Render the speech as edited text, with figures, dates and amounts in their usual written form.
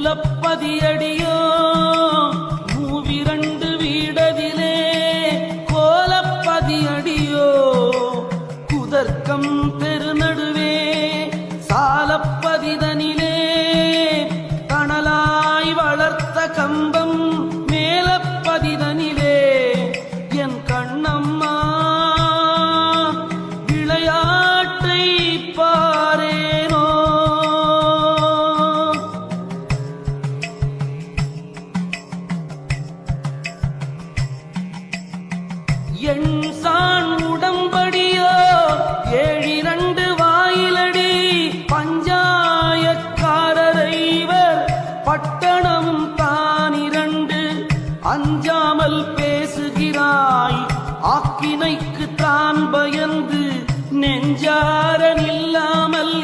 மூலப்பதியடியோ மூவிரண்டு வீடதிலே கோலப்பதியடியோ குதர்க்கம் தெருநடுவே சாலப்பதிதனிலே தணலாய் வளர்த்த கம்பம் மேலப்பதிதனிலே என் கண்ணம்மா விளையாட்டை பாரேனோ. என் சான் உடம்படியோ ஏழிரண்டு வாயிலடி பஞ்சாயக்காரரைவர் பட்டணம் தானிரண்டு அஞ்சாமல் பேசுகிறாய் ஆக்கினைக்கு தான் பயந்து நெஞ்சார நில்லாமல்